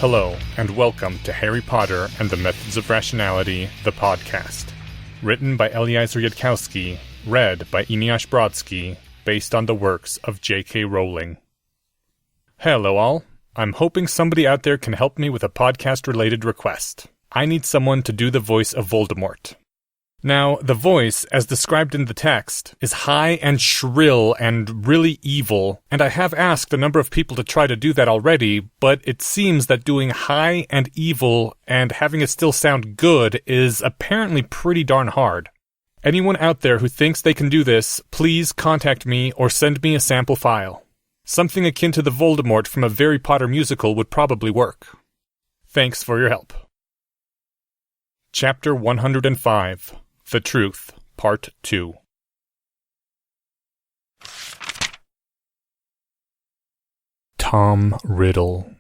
Hello, and welcome to Harry Potter and the Methods of Rationality, the podcast. Written by Eliezer Yudkowsky, read by Eneasz Brodsky, based on the works of J.K. Rowling. Hello all. I'm hoping somebody out there can help me with a podcast-related request. I need someone to do the voice of Voldemort. Now, the voice, as described in the text, is high and shrill and really evil, and I have asked a number of people to try to do that already, but it seems that doing high and evil and having it still sound good is apparently pretty darn hard. Anyone out there who thinks they can do this, please contact me or send me a sample file. Something akin to the Voldemort from a Harry Potter musical would probably work. Thanks for your help. Chapter 105. The Truth, Part 2. Tom Riddle.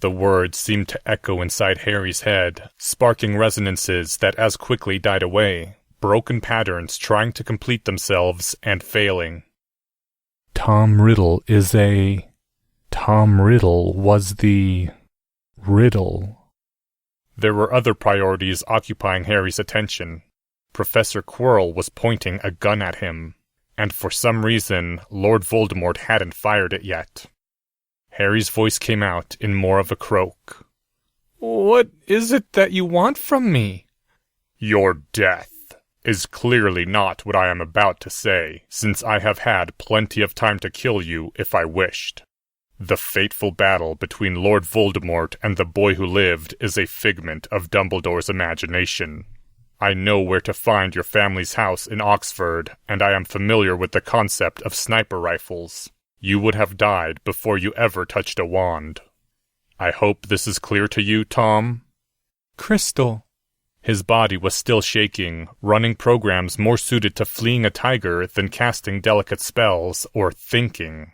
The words seemed to echo inside Harry's head, sparking resonances that as quickly died away, broken patterns trying to complete themselves and failing. Tom Riddle is a... Tom Riddle was the... Riddle. There were other priorities occupying Harry's attention. Professor Quirrell was pointing a gun at him, and for some reason, Lord Voldemort hadn't fired it yet. Harry's voice came out in more of a croak. "What is it that you want from me?" "Your death is clearly not what I am about to say, since I have had plenty of time to kill you if I wished. The fateful battle between Lord Voldemort and the boy who lived is a figment of Dumbledore's imagination. I know where to find your family's house in Oxford, and I am familiar with the concept of sniper rifles. You would have died before you ever touched a wand. I hope this is clear to you, Tom?" "Crystal." His body was still shaking, running programs more suited to fleeing a tiger than casting delicate spells or thinking.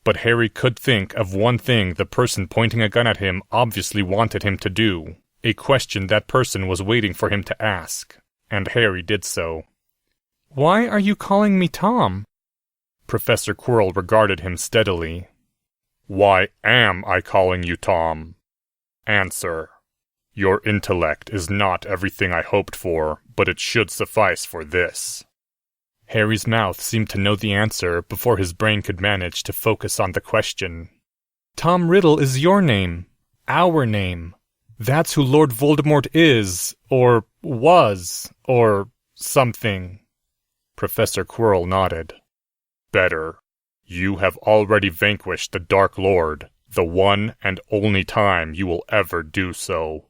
But Harry could think of one thing the person pointing a gun at him obviously wanted him to do. A question that person was waiting for him to ask, and Harry did so. "Why are you calling me Tom?" Professor Quirrell regarded him steadily. "Why am I calling you Tom? Answer. Your intellect is not everything I hoped for, but it should suffice for this." Harry's mouth seemed to know the answer before his brain could manage to focus on the question. "Tom Riddle is your name. Our name. That's who Lord Voldemort is, or was, or something." Professor Quirrell nodded. "Better. You have already vanquished the Dark Lord, the one and only time you will ever do so.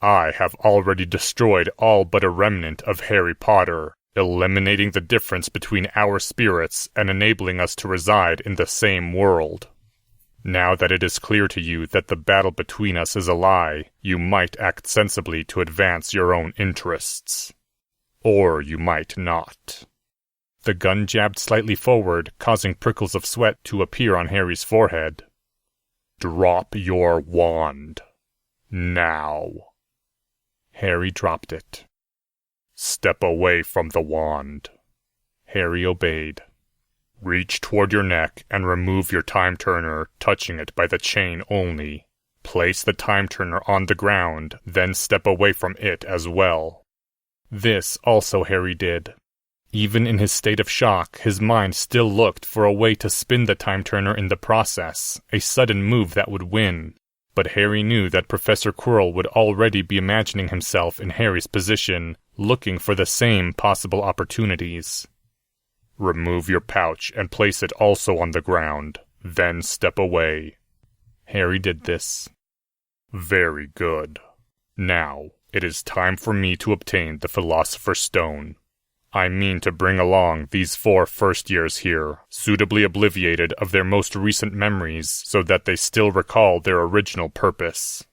I have already destroyed all but a remnant of Harry Potter, eliminating the difference between our spirits and enabling us to reside in the same world. Now that it is clear to you that the battle between us is a lie, you might act sensibly to advance your own interests. Or you might not." The gun jabbed slightly forward, causing prickles of sweat to appear on Harry's forehead. "Drop your wand. Now." Harry dropped it. "Step away from the wand." Harry obeyed. "Reach toward your neck and remove your time-turner, touching it by the chain only. Place the time-turner on the ground, then step away from it as well." This also Harry did. Even in his state of shock, his mind still looked for a way to spin the time-turner in the process, a sudden move that would win. But Harry knew that Professor Quirrell would already be imagining himself in Harry's position, looking for the same possible opportunities. "Remove your pouch and place it also on the ground, then step away." Harry did this. "Very good. Now, it is time for me to obtain the Philosopher's Stone. I mean to bring along these 4 first-years here, suitably obliviated of their most recent memories so that they still recall their original purpose.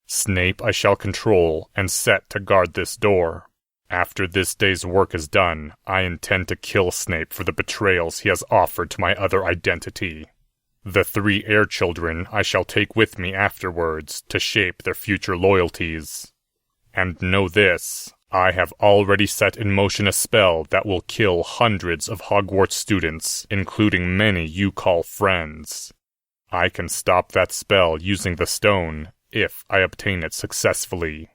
Snape I shall control and set to guard this door. After this day's work is done, I intend to kill Snape for the betrayals he has offered to my other identity. The 3 heir children I shall take with me afterwards to shape their future loyalties. And know this, I have already set in motion a spell that will kill hundreds of Hogwarts students, including many you call friends. I can stop that spell using the stone, if I obtain it successfully.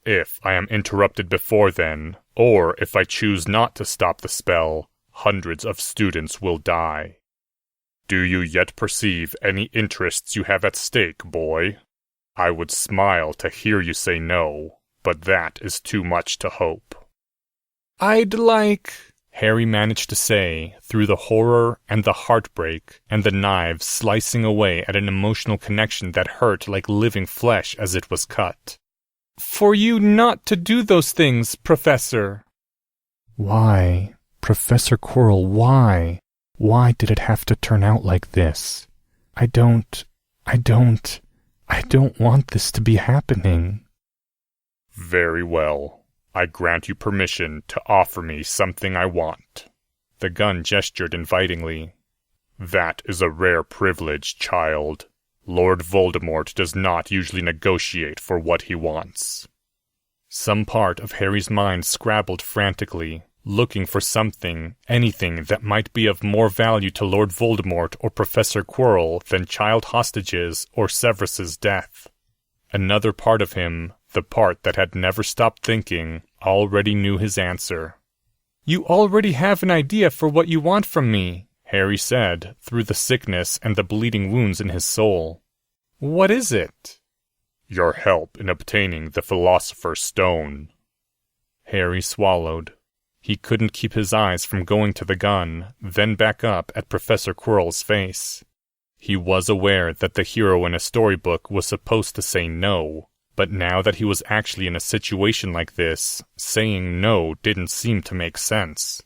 If I am interrupted before then, or if I choose not to stop the spell, hundreds of students will die. Do you yet perceive any interests you have at stake, boy? I would smile to hear you say no, but that is too much to hope. I'd like... Harry managed to say, through the horror and the heartbreak, and the knives slicing away at an emotional connection that hurt like living flesh as it was cut. For you not to do those things, Professor. Why? Professor Quirrell, why? Why did it have to turn out like this? I don't want this to be happening. Very well. I grant you permission to offer me something I want. The gun gestured invitingly. That is a rare privilege, child. Lord Voldemort does not usually negotiate for what he wants. Some part of Harry's mind scrabbled frantically, looking for something, anything that might be of more value to Lord Voldemort or Professor Quirrell than child hostages or Severus's death. Another part of him, the part that had never stopped thinking, already knew his answer. You already have an idea for what you want from me, Harry said, through the sickness and the bleeding wounds in his soul. What is it? Your help in obtaining the Philosopher's Stone. Harry swallowed. He couldn't keep his eyes from going to the gun, then back up at Professor Quirrell's face. He was aware that the hero in a storybook was supposed to say no, but now that he was actually in a situation like this, saying no didn't seem to make sense.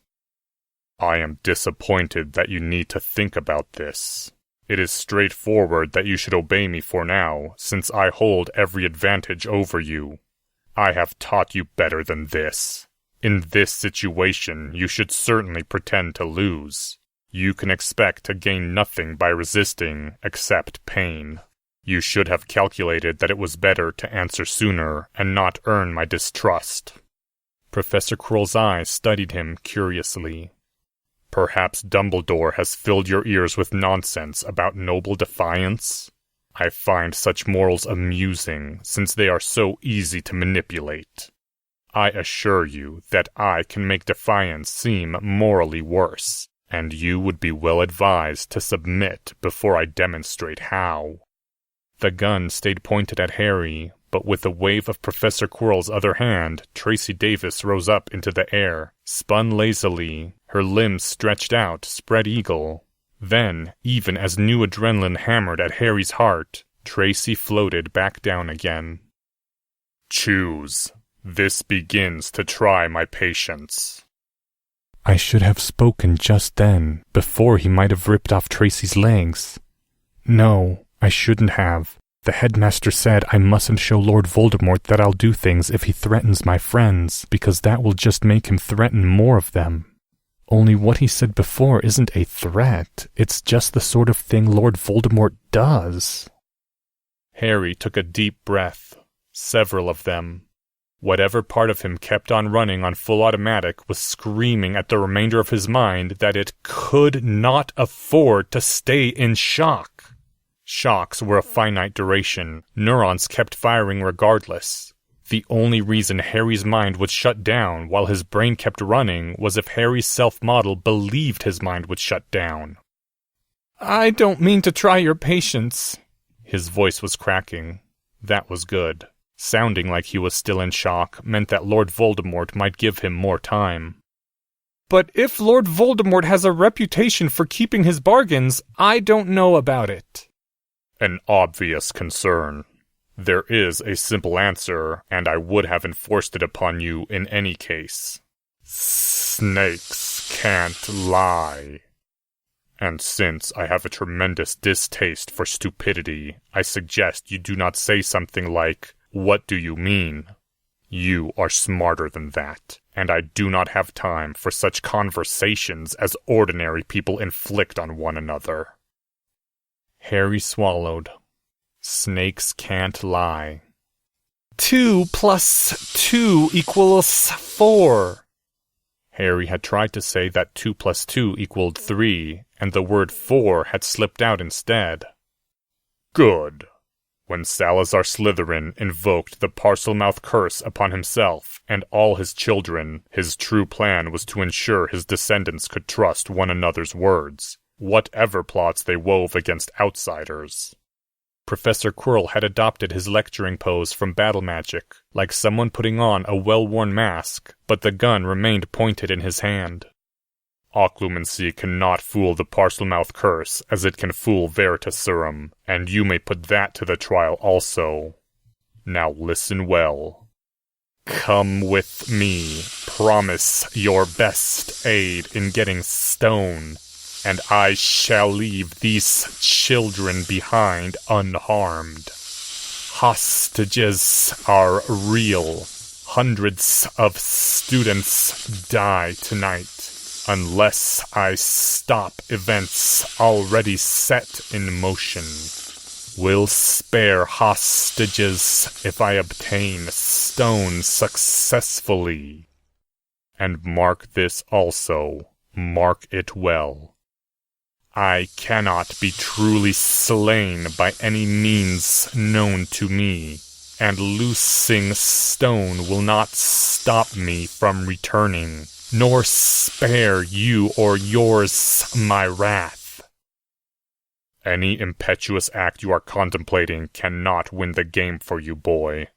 I am disappointed that you need to think about this. It is straightforward that you should obey me for now, since I hold every advantage over you. I have taught you better than this. In this situation, you should certainly pretend to lose. You can expect to gain nothing by resisting, except pain. You should have calculated that it was better to answer sooner and not earn my distrust. Professor Quirrell's eyes studied him curiously. Perhaps Dumbledore has filled your ears with nonsense about noble defiance? I find such morals amusing, since they are so easy to manipulate. I assure you that I can make defiance seem morally worse, and you would be well advised to submit before I demonstrate how. The gun stayed pointed at Harry, but with a wave of Professor Quirrell's other hand, Tracy Davis rose up into the air, spun lazily, her limbs stretched out, spread eagle. Then, even as new adrenaline hammered at Harry's heart, Tracy floated back down again. Choose. This begins to try my patience. I should have spoken just then, before he might have ripped off Tracy's legs. No, I shouldn't have. The headmaster said I mustn't show Lord Voldemort that I'll do things if he threatens my friends, because that will just make him threaten more of them. Only what he said before isn't a threat. It's just the sort of thing Lord Voldemort does. Harry took a deep breath. Several of them. Whatever part of him kept on running on full automatic was screaming at the remainder of his mind that it could not afford to stay in shock. Shocks were of finite duration. Neurons kept firing regardless. The only reason Harry's mind would shut down while his brain kept running was if Harry's self-model believed his mind would shut down. I don't mean to try your patience. His voice was cracking. That was good. Sounding like he was still in shock meant that Lord Voldemort might give him more time. But if Lord Voldemort has a reputation for keeping his bargains, I don't know about it. An obvious concern. There is a simple answer, and I would have enforced it upon you in any case. Snakes can't lie. And since I have a tremendous distaste for stupidity, I suggest you do not say something like, "What do you mean?" You are smarter than that, and I do not have time for such conversations as ordinary people inflict on one another. Harry swallowed. Snakes can't lie. 2 + 2 = 4. Harry had tried to say that 2 + 2 = 3, and the word 4 had slipped out instead. Good. When Salazar Slytherin invoked the Parselmouth curse upon himself and all his children, his true plan was to ensure his descendants could trust one another's words, whatever plots they wove against outsiders. Professor Quirrell had adopted his lecturing pose from battle magic, like someone putting on a well-worn mask, but the gun remained pointed in his hand. Occlumency cannot fool the Parselmouth curse as it can fool Veritaserum, and you may put that to the trial also. Now listen well. Come with me, promise your best aid in getting stone, and I shall leave these children behind unharmed. Hostages are real. Hundreds of students die tonight. Unless I stop events already set in motion. Will spare hostages if I obtain stone successfully. And mark this also, mark it well. I cannot be truly slain by any means known to me, and loosing stone will not stop me from returning, nor spare you or yours my wrath. Any impetuous act you are contemplating cannot win the game for you, boy.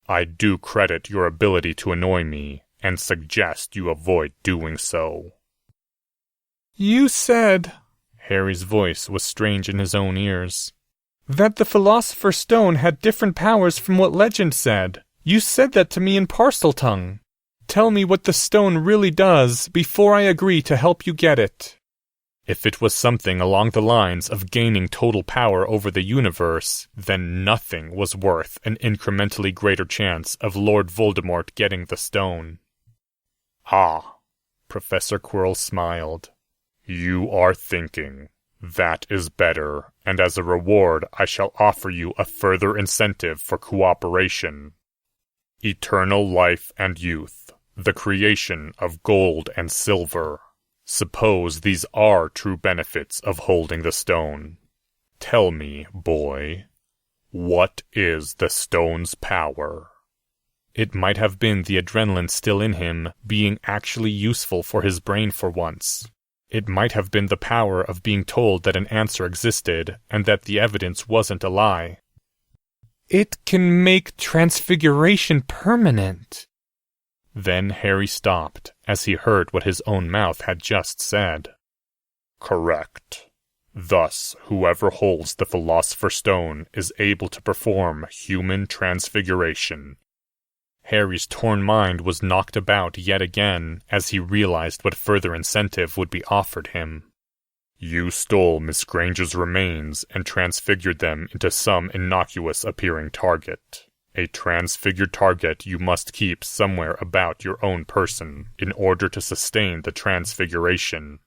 I do credit your ability to annoy me, and suggest you avoid doing so. You said, Harry's voice was strange in his own ears, that the Philosopher's Stone had different powers from what legend said. You said that to me in Parseltongue. Tell me what the stone really does before I agree to help you get it. If it was something along the lines of gaining total power over the universe, then nothing was worth an incrementally greater chance of Lord Voldemort getting the stone. Ah, Professor Quirrell smiled. You are thinking. That is better, and as a reward I shall offer you a further incentive for cooperation. Eternal life and youth, the creation of gold and silver. Suppose these are true benefits of holding the stone. Tell me, boy, what is the stone's power? It might have been the adrenaline still in him being actually useful for his brain for once. It might have been the power of being told that an answer existed and that the evidence wasn't a lie. It can make transfiguration permanent. Then Harry stopped, as he heard what his own mouth had just said. Correct. Thus, whoever holds the Philosopher's Stone is able to perform human transfiguration. Harry's torn mind was knocked about yet again as he realized what further incentive would be offered him. You stole Miss Granger's remains and transfigured them into some innocuous-appearing target. A transfigured target you must keep somewhere about your own person in order to sustain the transfiguration.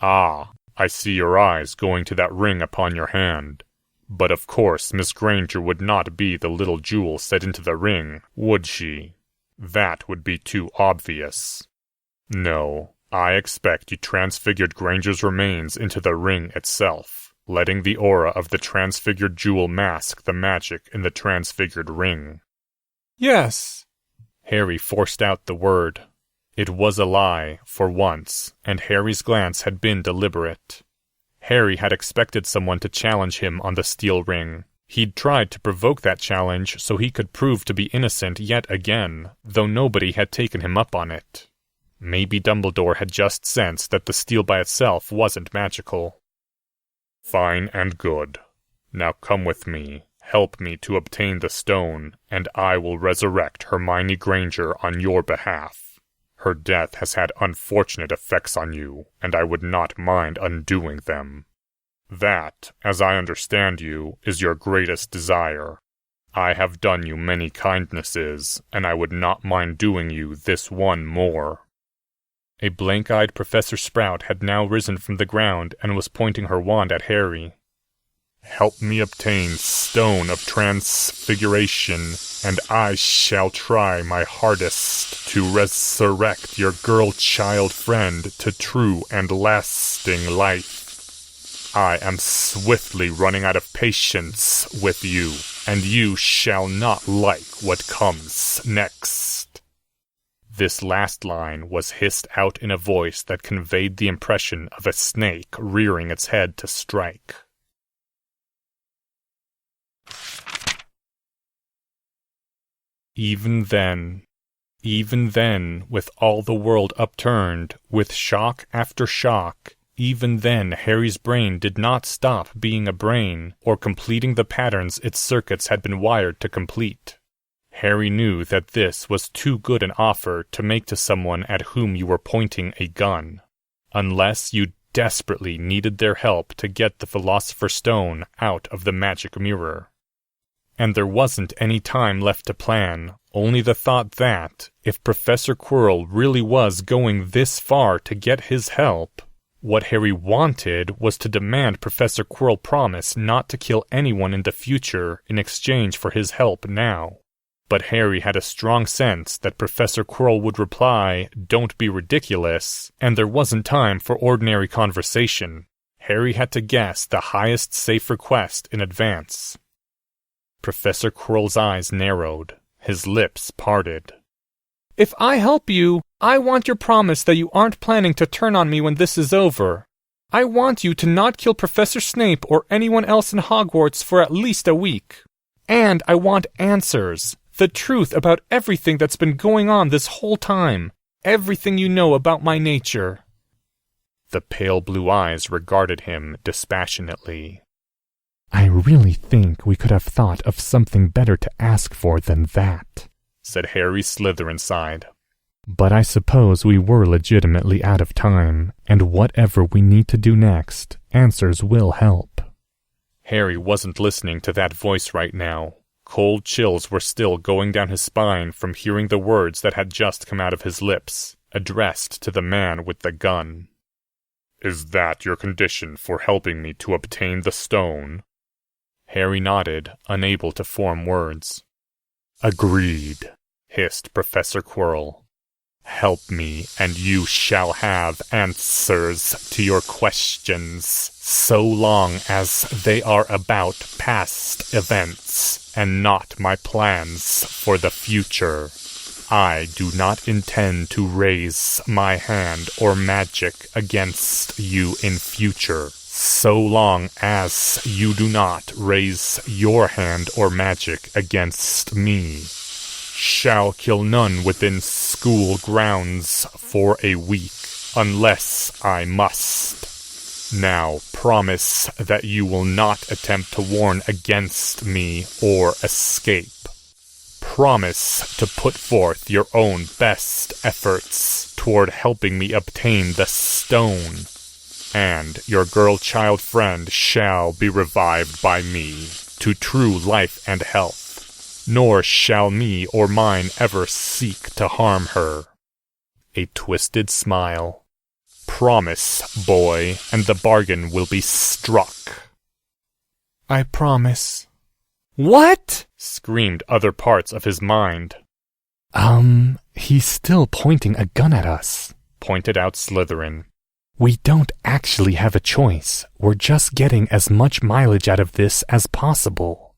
Ah, I see your eyes going to that ring upon your hand. But of course Miss Granger would not be the little jewel set into the ring, would she? That would be too obvious. No, I expect you transfigured Granger's remains into the ring itself, letting the aura of the transfigured jewel mask the magic in the transfigured ring. Yes. Harry forced out the word. It was a lie, for once, and Harry's glance had been deliberate. Harry had expected someone to challenge him on the steel ring. He'd tried to provoke that challenge so he could prove to be innocent yet again, though nobody had taken him up on it. Maybe Dumbledore had just sensed that the steel by itself wasn't magical. Fine and good. Now come with me, help me to obtain the stone, and I will resurrect Hermione Granger on your behalf. Her death has had unfortunate effects on you, and I would not mind undoing them. That, as I understand you, is your greatest desire. I have done you many kindnesses, and I would not mind doing you this one more. A blank-eyed Professor Sprout had now risen from the ground and was pointing her wand at Harry. Help me obtain Stone of Transfiguration, and I shall try my hardest to resurrect your girl-child friend to true and lasting life. I am swiftly running out of patience with you, and you shall not like what comes next." This last line was hissed out in a voice that conveyed the impression of a snake rearing its head to strike. Even then, with all the world upturned, with shock after shock, even then Harry's brain did not stop being a brain, or completing the patterns its circuits had been wired to complete. Harry knew that this was too good an offer to make to someone at whom you were pointing a gun, unless you desperately needed their help to get the Philosopher's Stone out of the magic mirror. And there wasn't any time left to plan, only the thought that, if Professor Quirrell really was going this far to get his help, what Harry wanted was to demand Professor Quirrell promise not to kill anyone in the future in exchange for his help now. But Harry had a strong sense that Professor Quirrell would reply, "Don't be ridiculous," and there wasn't time for ordinary conversation. Harry had to guess the highest safe request in advance. Professor Quirrell's eyes narrowed. His lips parted. "If I help you, I want your promise that you aren't planning to turn on me when this is over. I want you to not kill Professor Snape or anyone else in Hogwarts for at least a week. And I want answers, the truth about everything that's been going on this whole time, everything you know about my nature." The pale blue eyes regarded him dispassionately. "I really think we could have thought of something better to ask for than that," said Harry Slytherin side. "But I suppose we were legitimately out of time, and whatever we need to do next, answers will help." Harry wasn't listening to that voice right now. Cold chills were still going down his spine from hearing the words that had just come out of his lips, addressed to the man with the gun. "Is that your condition for helping me to obtain the stone?" Harry nodded, unable to form words. "Agreed," hissed Professor Quirrell. "Help me, and you shall have answers to your questions, so long as they are about past events, and not my plans for the future. I do not intend to raise my hand or magic against you in future, so long as you do not raise your hand or magic against me. Shall kill none within school grounds for a week, unless I must. Now promise that you will not attempt to warn against me or escape. Promise to put forth your own best efforts toward helping me obtain the stone, and your girl-child friend shall be revived by me to true life and health, nor shall me or mine ever seek to harm her." A twisted smile. "Promise, boy, and the bargain will be struck." "I promise." "What?" screamed other parts of his mind. He's still pointing a gun at us," pointed out Slytherin. "We don't actually have a choice. We're just getting as much mileage out of this as possible."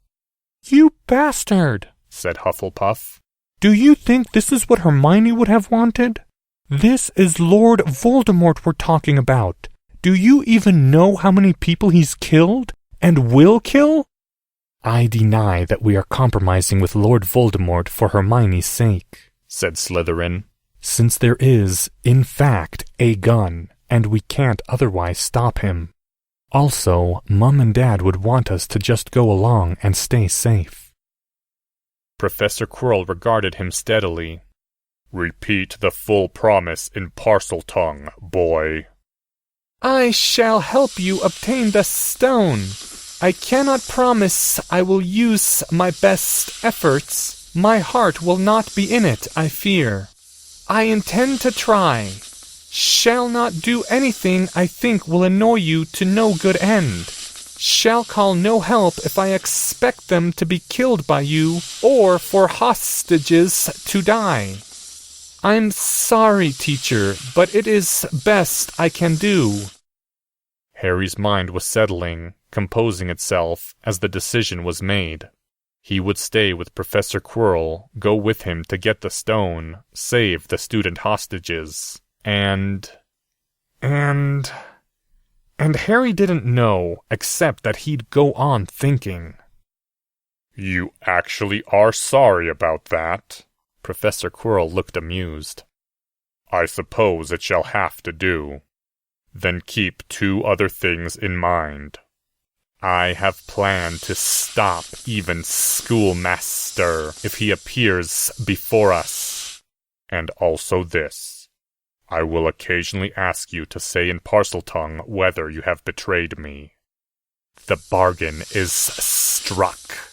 "You bastard," said Hufflepuff. "Do you think this is what Hermione would have wanted? This is Lord Voldemort we're talking about. Do you even know how many people he's killed and will kill?" "I deny that we are compromising with Lord Voldemort for Hermione's sake," said Slytherin. "Since there is, in fact, a gun, and we can't otherwise stop him. Also, Mum and Dad would want us to just go along and stay safe." Professor Quirrell regarded him steadily. "Repeat the full promise in Parseltongue, boy." "I shall help you obtain the stone. I cannot promise I will use my best efforts. My heart will not be in it, I fear. I intend to try. Shall not do anything I think will annoy you to no good end. Shall call no help if I expect them to be killed by you, or for hostages to die. I'm sorry, teacher, but it is best I can do." Harry's mind was settling, composing itself as the decision was made. He would stay with Professor Quirrell, go with him to get the stone, save the student hostages, and Harry didn't know, except that he'd go on thinking. You actually are sorry about that? Professor Quirrell looked amused. I suppose it shall have to do. Then keep 2 other things in mind. I have planned to stop even Schoolmaster if he appears before us. And also this. I will occasionally ask you to say in Parseltongue whether you have betrayed me. The bargain is struck.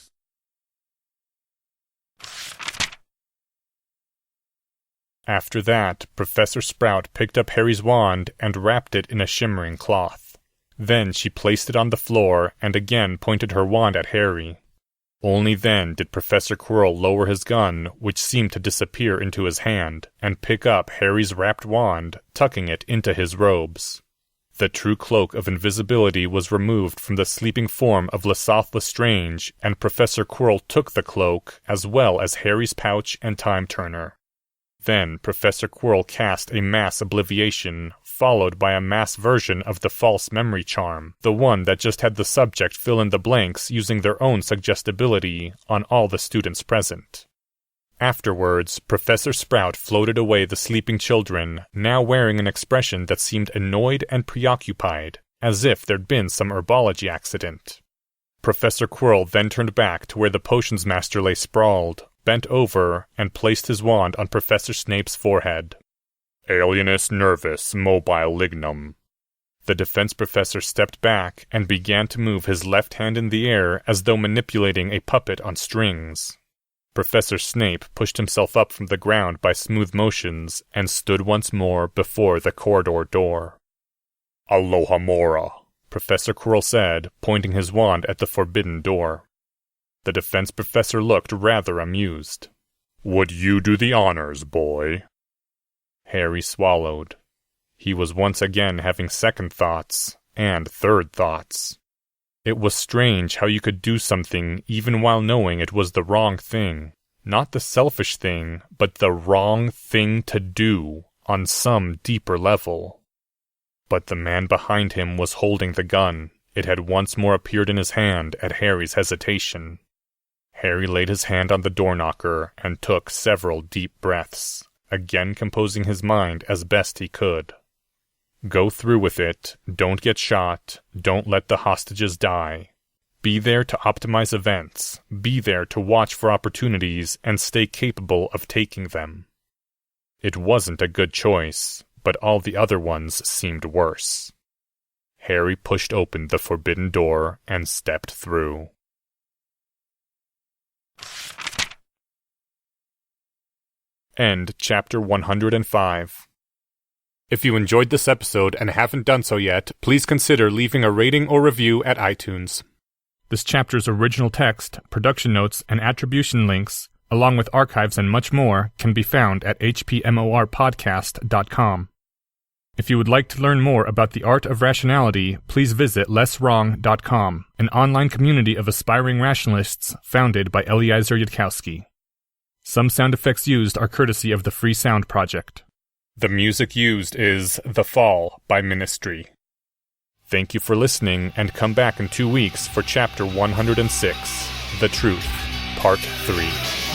After that, Professor Sprout picked up Harry's wand and wrapped it in a shimmering cloth. Then she placed it on the floor and again pointed her wand at Harry. Only then did Professor Quirrell lower his gun, which seemed to disappear into his hand, and pick up Harry's wrapped wand, tucking it into his robes. The true cloak of invisibility was removed from the sleeping form of Lesotho Lestrange, and Professor Quirrell took the cloak, as well as Harry's pouch and time-turner. Then Professor Quirrell cast a mass obliviation, followed by a mass version of the false memory charm, the one that just had the subject fill in the blanks using their own suggestibility on all the students present. Afterwards, Professor Sprout floated away the sleeping children, now wearing an expression that seemed annoyed and preoccupied, as if there'd been some herbology accident. Professor Quirrell then turned back to where the potions master lay sprawled, bent over, and placed his wand on Professor Snape's forehead. Alienus nervus mobile lignum. The defense professor stepped back and began to move his left hand in the air as though manipulating a puppet on strings. Professor Snape pushed himself up from the ground by smooth motions and stood once more before the corridor door. Alohomora, Professor Quirrell said, pointing his wand at the forbidden door. The defense professor looked rather amused. Would you do the honors, boy? Harry swallowed. He was once again having second thoughts, and third thoughts. It was strange how you could do something even while knowing it was the wrong thing. Not the selfish thing, but the wrong thing to do, on some deeper level. But the man behind him was holding the gun. It had once more appeared in his hand at Harry's hesitation. Harry laid his hand on the door knocker and took several deep breaths, again composing his mind as best he could. Go through with it, don't get shot, don't let the hostages die. Be there to optimize events, be there to watch for opportunities and stay capable of taking them. It wasn't a good choice, but all the other ones seemed worse. Harry pushed open the forbidden door and stepped through. End chapter 105. If you enjoyed this episode and haven't done so yet, please consider leaving a rating or review at iTunes. This chapter's original text, production notes, and attribution links, along with archives and much more, can be found at hpmorpodcast.com. If you would like to learn more about the art of rationality, please visit lesswrong.com, an online community of aspiring rationalists founded by Eliezer Yudkowsky. Some sound effects used are courtesy of the Free Sound Project. The music used is The Fall by Ministry. Thank you for listening, and come back in 2 weeks for Chapter 106, The Truth, Part 3.